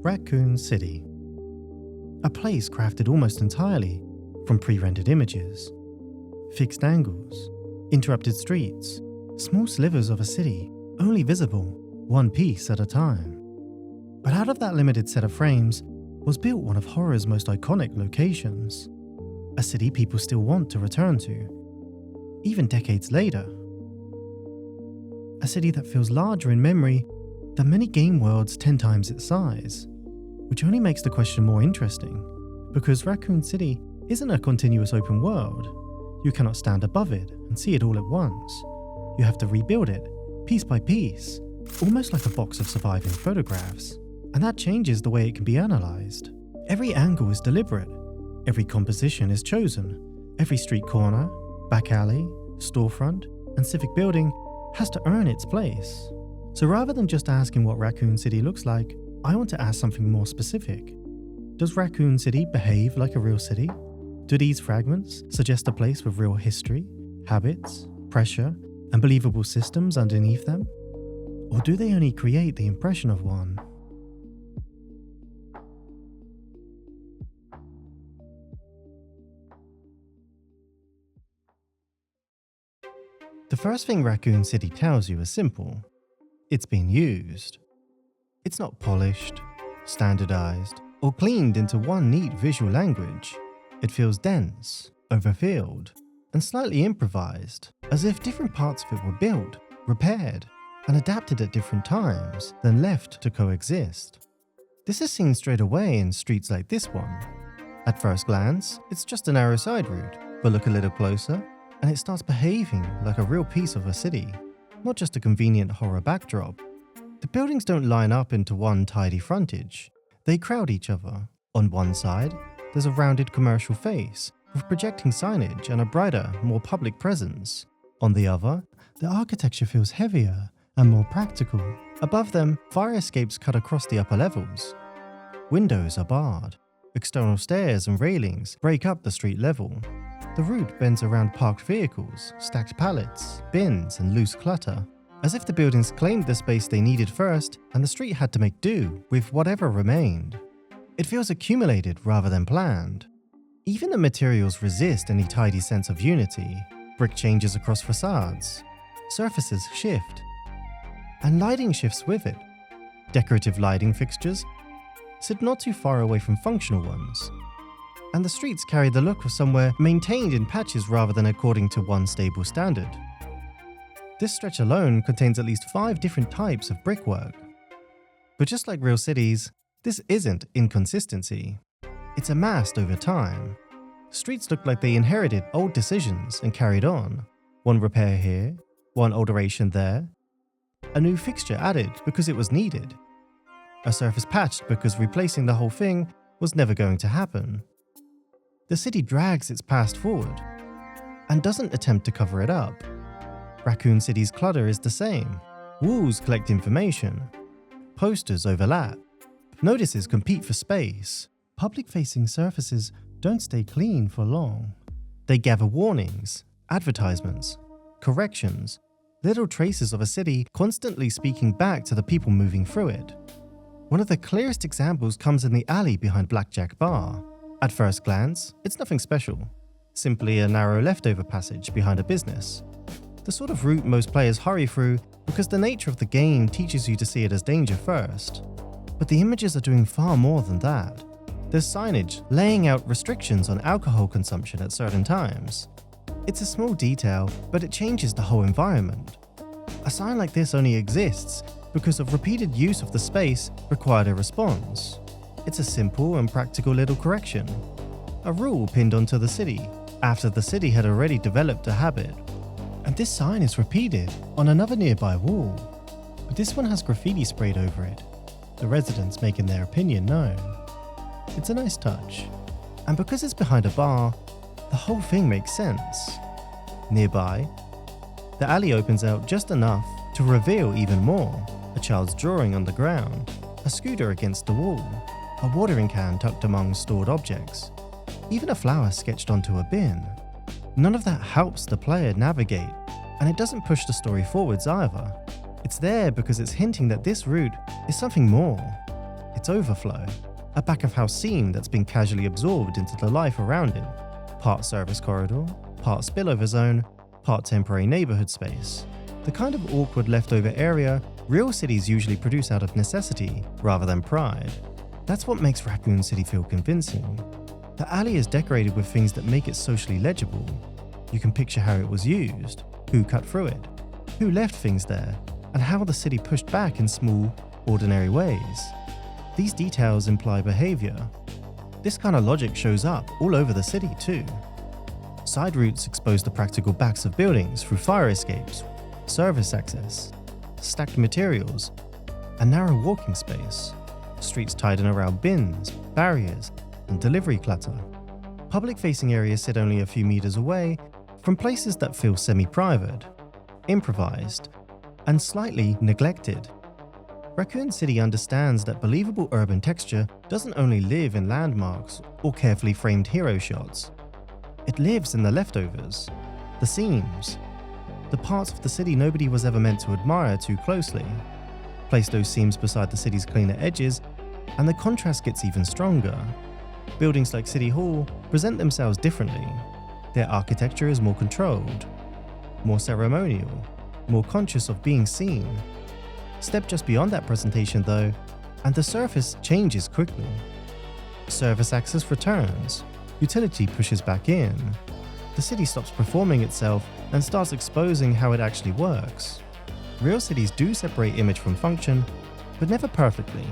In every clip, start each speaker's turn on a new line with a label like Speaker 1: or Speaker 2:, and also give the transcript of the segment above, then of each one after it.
Speaker 1: Raccoon City. A place crafted almost entirely from pre-rendered images. Fixed angles, interrupted streets, small slivers of a city, only visible one piece at a time. But out of that limited set of frames was built one of horror's most iconic locations. A city people still want to return to, even decades later. A city that feels larger in memory than many game worlds 10 times its size, which only makes the question more interesting, because Raccoon City isn't a continuous open world. You cannot stand above it and see it all at once. You have to rebuild it, piece by piece, almost like a box of surviving photographs. And that changes the way it can be analysed. Every angle is deliberate, every composition is chosen, every street corner, back alley, storefront, and civic building has to earn its place. So rather than just asking what Raccoon City looks like, I want to ask something more specific. Does Raccoon City behave like a real city? Do these fragments suggest a place with real history, habits, pressure, and believable systems underneath them? Or do they only create the impression of one? The first thing Raccoon City tells you is simple. It's been used. It's not polished, standardized, or cleaned into one neat visual language. It feels dense, overfilled, and slightly improvised, as if different parts of it were built, repaired, and adapted at different times, then left to coexist. This is seen straight away in streets like this one. At first glance, it's just a narrow side route, but look a little closer, and it starts behaving like a real piece of a city, not just a convenient horror backdrop. The buildings don't line up into one tidy frontage. They crowd each other. On one side, there's a rounded commercial face with projecting signage and a brighter, more public presence. On the other, the architecture feels heavier and more practical. Above them, fire escapes cut across the upper levels. Windows are barred. External stairs and railings break up the street level. The route bends around parked vehicles, stacked pallets, bins, and loose clutter, as if the buildings claimed the space they needed first and the street had to make do with whatever remained. It feels accumulated rather than planned. Even the materials resist any tidy sense of unity. Brick changes across facades, surfaces shift, and lighting shifts with it. Decorative lighting fixtures sit not too far away from functional ones, and the streets carry the look of somewhere maintained in patches rather than according to one stable standard. This stretch alone contains at least 5 different types of brickwork. But just like real cities, this isn't inconsistency. It's amassed over time. Streets look like they inherited old decisions and carried on. One repair here, one alteration there, a new fixture added because it was needed, a surface patched because replacing the whole thing was never going to happen. The city drags its past forward and doesn't attempt to cover it up. Raccoon City's clutter is the same. Walls collect information. Posters overlap. Notices compete for space. Public-facing surfaces don't stay clean for long. They gather warnings, advertisements, corrections, little traces of a city constantly speaking back to the people moving through it. One of the clearest examples comes in the alley behind Blackjack Bar. At first glance, it's nothing special. Simply a narrow leftover passage behind a business. The sort of route most players hurry through because the nature of the game teaches you to see it as danger first. But the images are doing far more than that. There's signage laying out restrictions on alcohol consumption at certain times. It's a small detail, but it changes the whole environment. A sign like this only exists because of repeated use of the space required a response. It's a simple and practical little correction. A rule pinned onto the city, after the city had already developed a habit. And this sign is repeated on another nearby wall, but this one has graffiti sprayed over it, the residents making their opinion known. It's a nice touch, and because it's behind a bar, the whole thing makes sense. Nearby, the alley opens out just enough to reveal even more. A child's drawing on the ground, a scooter against the wall, a watering can tucked among stored objects, even a flower sketched onto a bin. None of that helps the player navigate, and it doesn't push the story forwards either. It's there because it's hinting that this route is something more. It's its overflow, a back-of-house scene that's been casually absorbed into the life around it. Part service corridor, part spillover zone, part temporary neighborhood space. The kind of awkward leftover area real cities usually produce out of necessity rather than pride. That's what makes Raccoon City feel convincing. The alley is decorated with things that make it socially legible. You can picture how it was used, who cut through it, who left things there, and how the city pushed back in small, ordinary ways. These details imply behavior. This kind of logic shows up all over the city too. Side routes expose the practical backs of buildings through fire escapes, service access, stacked materials, and narrow walking space. Streets tied in around bins, barriers, and delivery clutter. Public-facing areas sit only a few meters away from places that feel semi-private, improvised, and slightly neglected. Raccoon City understands that believable urban texture doesn't only live in landmarks or carefully framed hero shots. It lives in the leftovers, the seams, the parts of the city nobody was ever meant to admire too closely. Place those seams beside the city's cleaner edges, and the contrast gets even stronger. Buildings like City Hall present themselves differently. Their architecture is more controlled, more ceremonial, more conscious of being seen. Step just beyond that presentation though, and the surface changes quickly. Service access returns, utility pushes back in. The city stops performing itself and starts exposing how it actually works. Real cities do separate image from function, but never perfectly.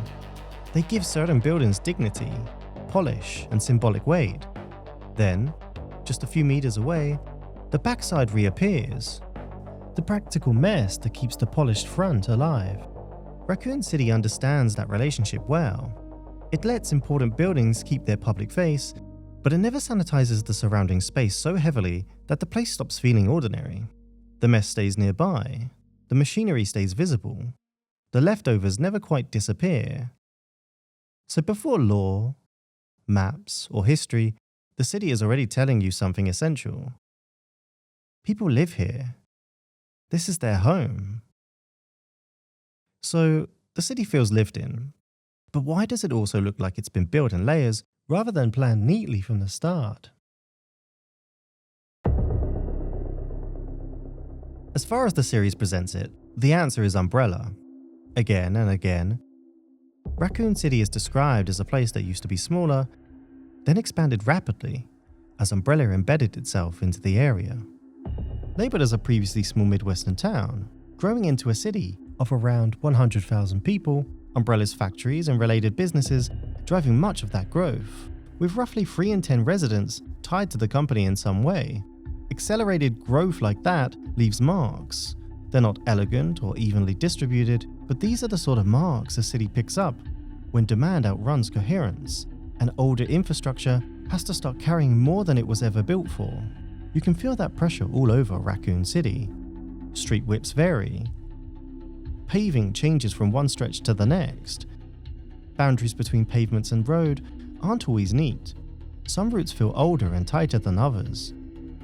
Speaker 1: They give certain buildings dignity, polish, and symbolic weight. Then, just a few meters away, the backside reappears. The practical mess that keeps the polished front alive. Raccoon City understands that relationship well. It lets important buildings keep their public face, but it never sanitizes the surrounding space so heavily that the place stops feeling ordinary. The mess stays nearby. The machinery stays visible. The leftovers never quite disappear. So before law, maps, or history, the city is already telling you something essential. People live here. This is their home. So, the city feels lived in. But why does it also look like it's been built in layers rather than planned neatly from the start? As far as the series presents it, the answer is umbrella. Again and again. Raccoon City is described as a place that used to be smaller, then expanded rapidly as Umbrella embedded itself into the area. Labeled as a previously small Midwestern town, growing into a city of around 100,000 people, Umbrella's factories and related businesses driving much of that growth, with roughly 3 in 10 residents tied to the company in some way. Accelerated growth like that leaves marks. They're not elegant or evenly distributed, but these are the sort of marks a city picks up when demand outruns coherence, and older infrastructure has to start carrying more than it was ever built for. You can feel that pressure all over Raccoon City. Street widths vary. Paving changes from one stretch to the next. Boundaries between pavements and road aren't always neat. Some routes feel older and tighter than others.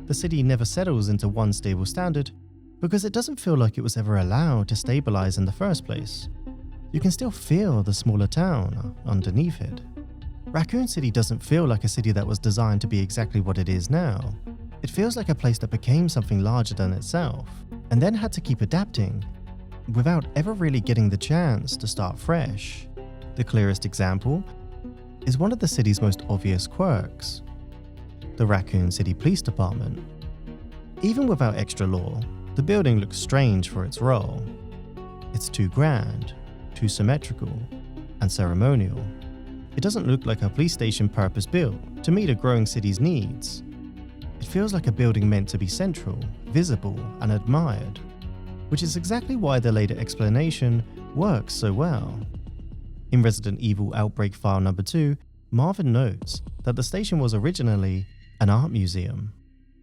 Speaker 1: The city never settles into one stable standard because it doesn't feel like it was ever allowed to stabilize in the first place. You can still feel the smaller town underneath it. Raccoon City doesn't feel like a city that was designed to be exactly what it is now. It feels like a place that became something larger than itself, and then had to keep adapting, without ever really getting the chance to start fresh. The clearest example is one of the city's most obvious quirks: the Raccoon City Police Department. Even without extra law, the building looks strange for its role. It's too grand, too symmetrical, and ceremonial. It doesn't look like a police station purpose-built to meet a growing city's needs. It feels like a building meant to be central, visible, and admired, which is exactly why the later explanation works so well. In Resident Evil Outbreak File No. 2, Marvin notes that the station was originally an art museum,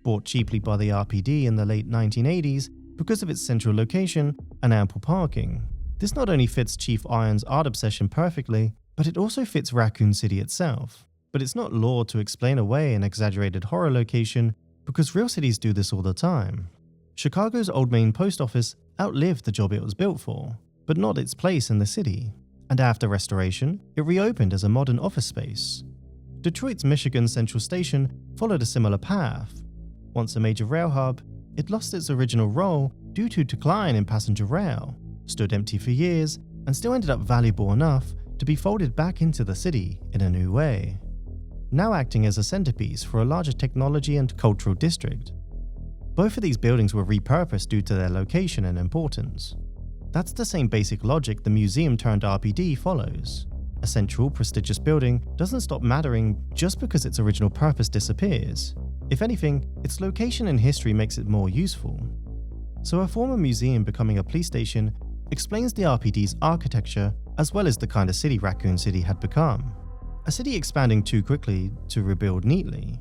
Speaker 1: bought cheaply by the RPD in the late 1980s because of its central location and ample parking. This not only fits Chief Iron's art obsession perfectly, but it also fits Raccoon City itself. But it's not law to explain away an exaggerated horror location, because real cities do this all the time. Chicago's Old Main Post Office outlived the job it was built for, but not its place in the city. and after restoration, it reopened as a modern office space. Detroit's Michigan Central Station followed a similar path. Once a major rail hub, it lost its original role due to decline in passenger rail, stood empty for years, and still ended up valuable enough to be folded back into the city in a new way, now acting as a centerpiece for a larger technology and cultural district. Both of these buildings were repurposed due to their location and importance. That's the same basic logic the museum turned RPD follows. A central, prestigious building doesn't stop mattering just because its original purpose disappears. If anything, its location in history makes it more useful. So a former museum becoming a police station explains the RPD's architecture as well as the kind of city Raccoon City had become. A city expanding too quickly to rebuild neatly,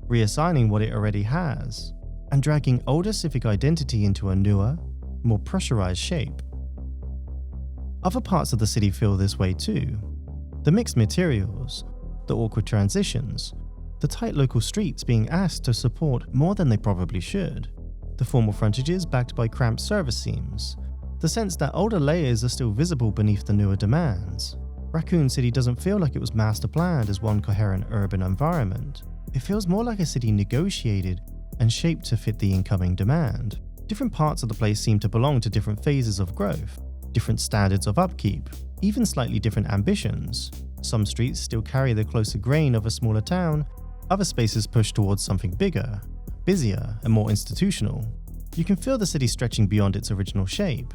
Speaker 1: reassigning what it already has, and dragging older civic identity into a newer, more pressurized shape. Other parts of the city feel this way too. The mixed materials, the awkward transitions, the tight local streets being asked to support more than they probably should, the formal frontages backed by cramped service seams, the sense that older layers are still visible beneath the newer demands. Raccoon City doesn't feel like it was master planned as one coherent urban environment. It feels more like a city negotiated and shaped to fit the incoming demand. Different parts of the place seem to belong to different phases of growth, different standards of upkeep, even slightly different ambitions. Some streets still carry the closer grain of a smaller town, other spaces push towards something bigger, busier, and more institutional. You can feel the city stretching beyond its original shape,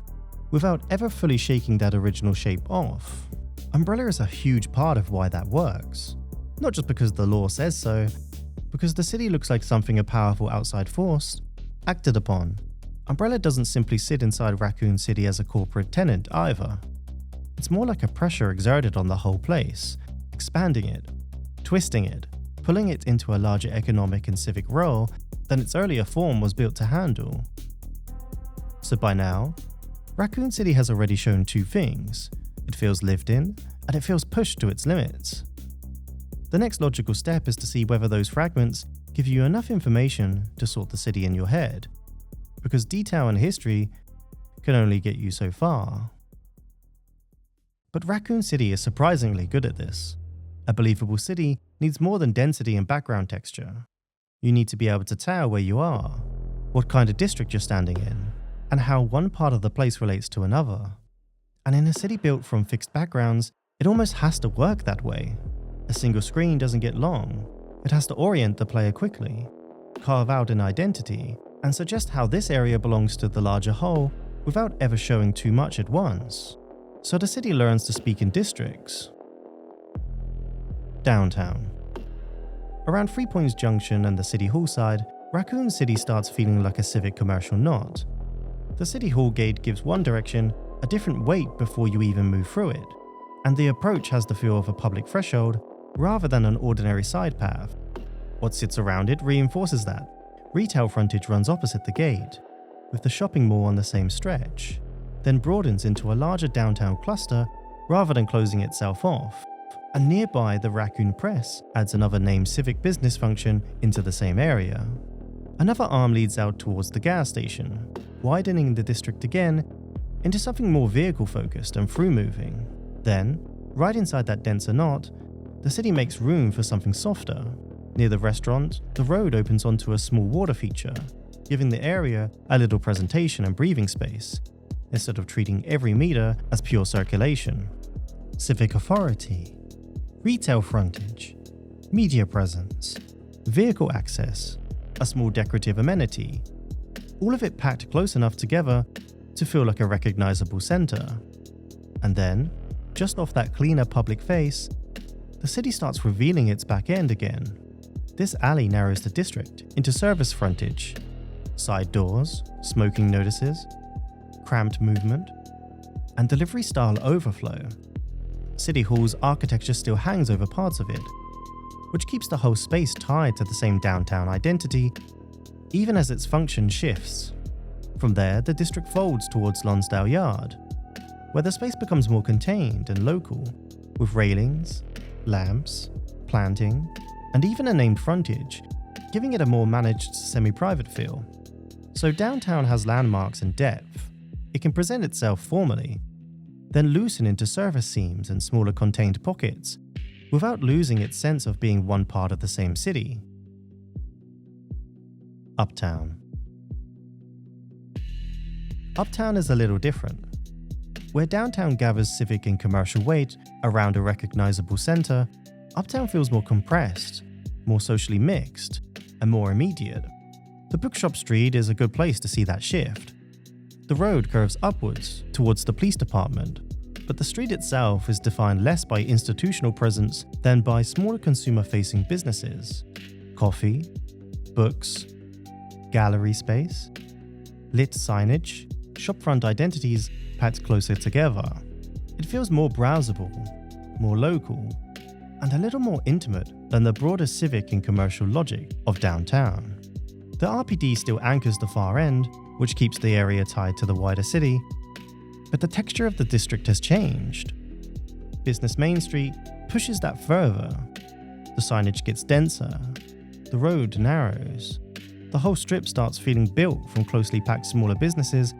Speaker 1: without ever fully shaking that original shape off. Umbrella is a huge part of why that works. Not just because the law says so, because the city looks like something a powerful outside force acted upon. Umbrella doesn't simply sit inside Raccoon City as a corporate tenant either. It's more like a pressure exerted on the whole place, expanding it, twisting it, pulling it into a larger economic and civic role than its earlier form was built to handle. So by now, Raccoon City has already shown two things. It feels lived in, and it feels pushed to its limits. The next logical step is to see whether those fragments give you enough information to sort the city in your head, because detail and history can only get you so far. But Raccoon City is surprisingly good at this. A believable city needs more than density and background texture. You need to be able to tell where you are, what kind of district you're standing in, and how one part of the place relates to another. And in a city built from fixed backgrounds, it almost has to work that way. A single screen doesn't get long. It has to orient the player quickly, carve out an identity, and suggest how this area belongs to the larger whole without ever showing too much at once. So the city learns to speak in districts. Downtown. Around 3 Points Junction and the City Hall side, Raccoon City starts feeling like a civic commercial knot. The City Hall gate gives one direction a different weight before you even move through it, and the approach has the feel of a public threshold rather than an ordinary side path. What sits around it reinforces that. Retail frontage runs opposite the gate, with the shopping mall on the same stretch, then broadens into a larger downtown cluster rather than closing itself off. And nearby, the Raccoon Press adds another named civic business function into the same area. Another arm leads out towards the gas station, widening the district again into something more vehicle-focused and through-moving. Then, right inside that denser knot, the city makes room for something softer. Near the restaurant, the road opens onto a small water feature, giving the area a little presentation and breathing space, instead of treating every meter as pure circulation. Civic authority, retail frontage, media presence, vehicle access, a small decorative amenity, all of it packed close enough together to feel like a recognizable center. And then, just off that cleaner public face, the city starts revealing its back end again. This alley narrows the district into service frontage, side doors, smoking notices, cramped movement, and delivery style overflow. City Hall's architecture still hangs over parts of it, which keeps the whole space tied to the same downtown identity, even as its function shifts. From there, the district folds towards Lonsdale Yard, where the space becomes more contained and local, with railings, lamps, planting, and even a named frontage, giving it a more managed, semi-private feel. So downtown has landmarks and depth. It can present itself formally, then loosen into service seams and smaller contained pockets, without losing its sense of being one part of the same city. Uptown. Uptown is a little different. Where downtown gathers civic and commercial weight around a recognizable center, Uptown feels more compressed, more socially mixed, and more immediate. The Bookshop Street is a good place to see that shift. The road curves upwards towards the police department, but the street itself is defined less by institutional presence than by smaller consumer-facing businesses. Coffee, books, gallery space, lit signage, shopfront identities packed closer together. It feels more browsable, more local, and a little more intimate than the broader civic and commercial logic of downtown. The RPD still anchors the far end, which keeps the area tied to the wider city, but the texture of the district has changed. Business Main Street pushes that further. The signage gets denser, the road narrows. The whole strip starts feeling built from closely packed smaller businesses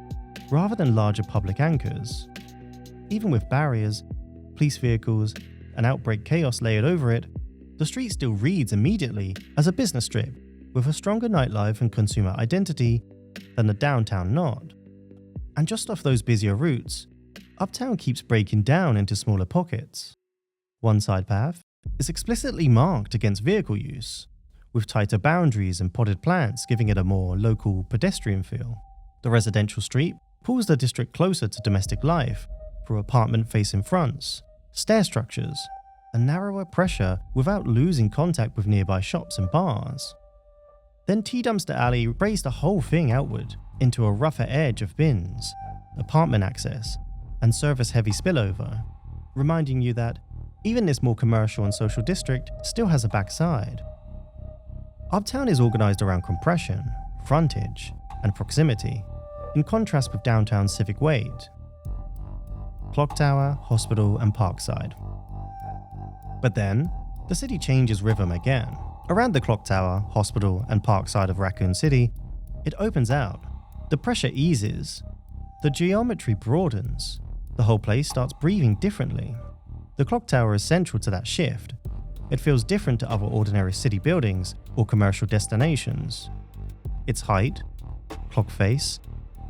Speaker 1: rather than larger public anchors. Even with barriers, police vehicles, and outbreak chaos layered over it, the street still reads immediately as a business strip with a stronger nightlife and consumer identity than the downtown nod. And just off those busier routes, Uptown keeps breaking down into smaller pockets. One side path is explicitly marked against vehicle use, with tighter boundaries and potted plants giving it a more local pedestrian feel. The residential street pulls the district closer to domestic life through apartment-facing fronts, stair structures, and narrower pressure without losing contact with nearby shops and bars. Then T-Dumpster Alley breaks the whole thing outward into a rougher edge of bins, apartment access, and service-heavy spillover, reminding you that even this more commercial and social district still has a backside. Uptown is organized around compression, frontage, and proximity, in contrast with downtown's civic weight. Clock Tower, Hospital, and Parkside. But then, the city changes rhythm again. Around the Clock Tower, Hospital, and Parkside of Raccoon City, it opens out. The pressure eases. The geometry broadens. The whole place starts breathing differently. The Clock Tower is central to that shift. It feels different to other ordinary city buildings or commercial destinations. Its height, clock face,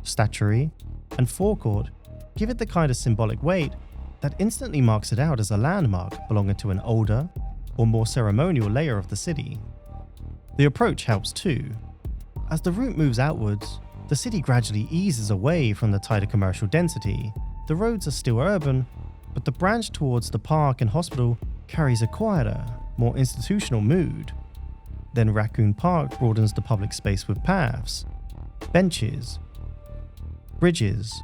Speaker 1: statuary, and forecourt give it the kind of symbolic weight that instantly marks it out as a landmark belonging to an older or more ceremonial layer of the city. The approach helps too. As the route moves outwards, the city gradually eases away from the tighter commercial density. The roads are still urban, but the branch towards the park and hospital carries a quieter, more institutional mood. Then Raccoon Park broadens the public space with paths, benches, bridges,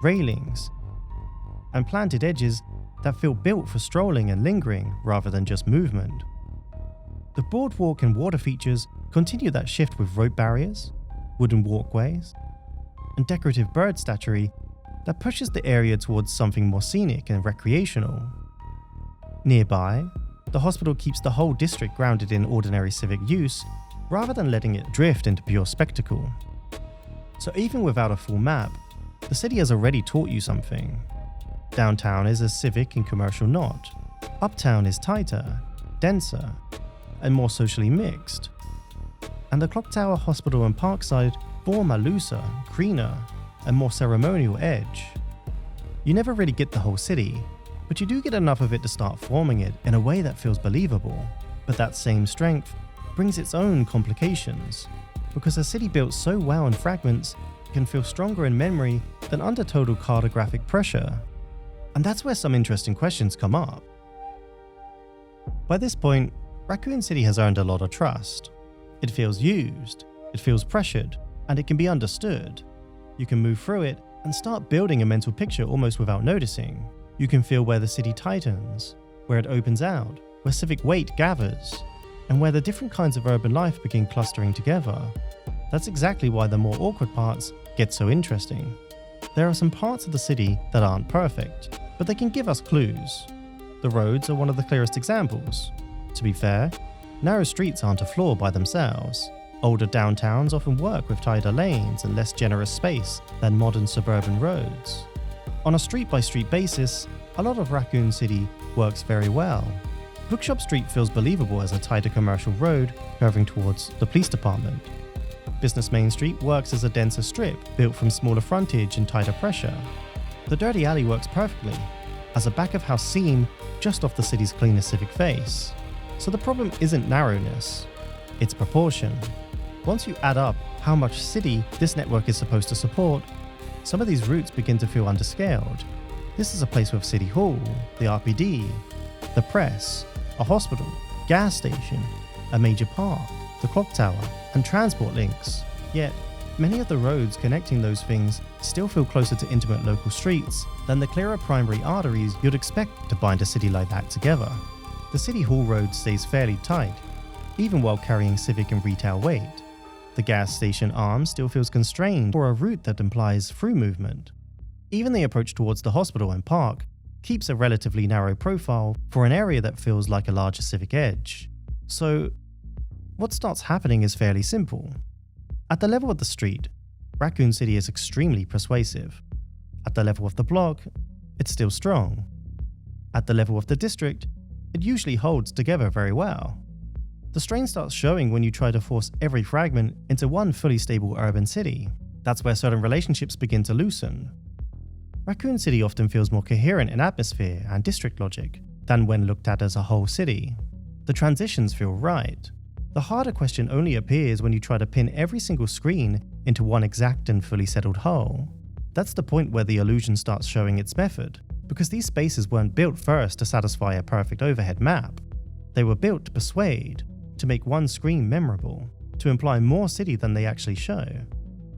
Speaker 1: railings, and planted edges that feel built for strolling and lingering rather than just movement. The boardwalk and water features continue that shift with rope barriers, wooden walkways, and decorative bird statuary that pushes the area towards something more scenic and recreational. Nearby, the hospital keeps the whole district grounded in ordinary civic use rather than letting it drift into pure spectacle. So even without a full map, the city has already taught you something. Downtown is a civic and commercial knot. Uptown is tighter, denser, and more socially mixed. And the Clock Tower, Hospital, and Parkside form a looser, greener, and more ceremonial edge. You never really get the whole city, but you do get enough of it to start forming it in a way that feels believable. But that same strength brings its own complications, because a city built so well in fragments can feel stronger in memory than under total cartographic pressure. And that's where some interesting questions come up. By this point, Raccoon City has earned a lot of trust. It feels used, it feels pressured, and it can be understood. You can move through it and start building a mental picture almost without noticing. You can feel where the city tightens, where it opens out, where civic weight gathers, and where the different kinds of urban life begin clustering together. That's exactly why the more awkward parts get so interesting. There are some parts of the city that aren't perfect, but they can give us clues. The roads are one of the clearest examples. To be fair, narrow streets aren't a flaw by themselves. Older downtowns often work with tighter lanes and less generous space than modern suburban roads. On a street-by-street basis, a lot of Raccoon City works very well. Bookshop Street feels believable as a tighter commercial road curving towards the police department. Business Main Street works as a denser strip built from smaller frontage and tighter pressure. The Dirty Alley works perfectly as a back-of-house seam just off the city's cleaner civic face. So the problem isn't narrowness, it's proportion. Once you add up how much city this network is supposed to support, some of these routes begin to feel underscaled. This is a place with City Hall, the RPD, the press, a hospital, gas station, a major park, the clock tower, and transport links. Yet, many of the roads connecting those things still feel closer to intimate local streets than the clearer primary arteries you'd expect to bind a city like that together. The City Hall road stays fairly tight, even while carrying civic and retail weight. The gas station arm still feels constrained for a route that implies through movement. Even the approach towards the hospital and park keeps a relatively narrow profile for an area that feels like a larger civic edge. So, what starts happening is fairly simple. At the level of the street, Raccoon City is extremely persuasive. At the level of the block, it's still strong. At the level of the district, it usually holds together very well. The strain starts showing when you try to force every fragment into one fully stable urban city. That's where certain relationships begin to loosen. Raccoon City often feels more coherent in atmosphere and district logic than when looked at as a whole city. The transitions feel right. The harder question only appears when you try to pin every single screen into one exact and fully settled whole. That's the point where the illusion starts showing its method, because these spaces weren't built first to satisfy a perfect overhead map. They were built to persuade, to make one screen memorable, to imply more city than they actually show,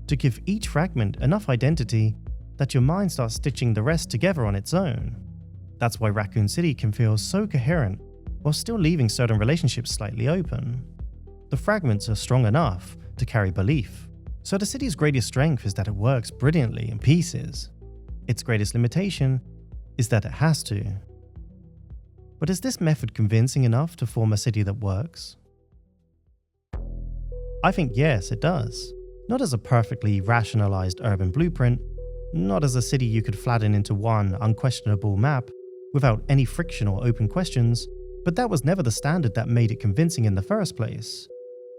Speaker 1: to give each fragment enough identity that your mind starts stitching the rest together on its own. That's why Raccoon City can feel so coherent while still leaving certain relationships slightly open. The fragments are strong enough to carry belief. So the city's greatest strength is that it works brilliantly in pieces. Its greatest limitation is that it has to. But is this method convincing enough to form a city that works? I think yes, it does. Not as a perfectly rationalized urban blueprint, not as a city you could flatten into one unquestionable map without any friction or open questions, but that was never the standard that made it convincing in the first place.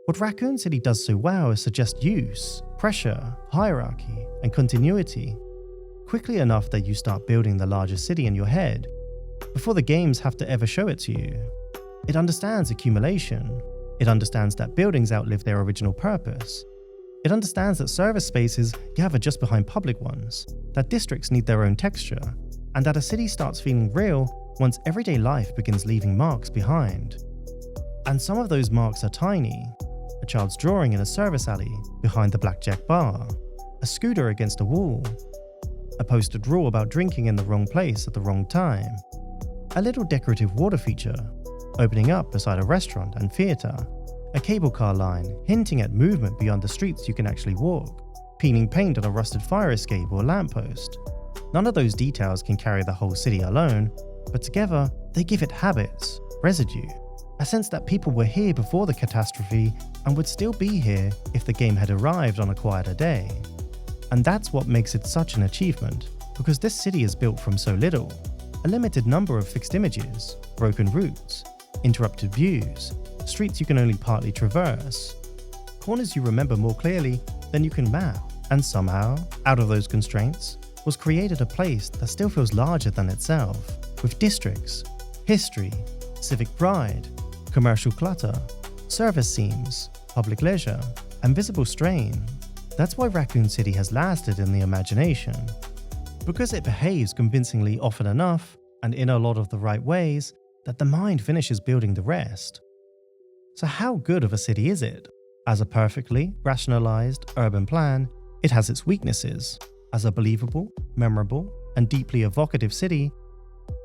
Speaker 1: What Raccoon City does so well is suggest use, pressure, hierarchy, and continuity, quickly enough that you start building the larger city in your head, before the games have to ever show it to you. It understands accumulation. It understands that buildings outlive their original purpose. It understands that service spaces gather just behind public ones, that districts need their own texture, and that a city starts feeling real once everyday life begins leaving marks behind. And some of those marks are tiny. A child's drawing in a service alley behind the blackjack bar, a scooter against a wall, a posted rule about drinking in the wrong place at the wrong time, a little decorative water feature opening up beside a restaurant and theatre, a cable car line hinting at movement beyond the streets you can actually walk, peeling paint on a rusted fire escape or lamppost. None of those details can carry the whole city alone, but together they give it habits, residue, a sense that people were here before the catastrophe and would still be here if the game had arrived on a quieter day. And that's what makes it such an achievement, because this city is built from so little. A limited number of fixed images, broken routes, interrupted views, streets you can only partly traverse, corners you remember more clearly than you can map, and somehow, out of those constraints, was created a place that still feels larger than itself, with districts, history, civic pride, commercial clutter, service seams, public leisure, and visible strain. That's why Raccoon City has lasted in the imagination. Because it behaves convincingly often enough, and in a lot of the right ways, that the mind finishes building the rest. So how good of a city is it? As a perfectly rationalized urban plan, it has its weaknesses. As a believable, memorable, and deeply evocative city,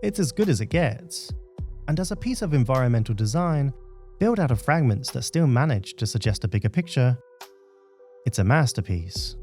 Speaker 1: it's as good as it gets. And as a piece of environmental design, built out of fragments that still manage to suggest a bigger picture, it's a masterpiece.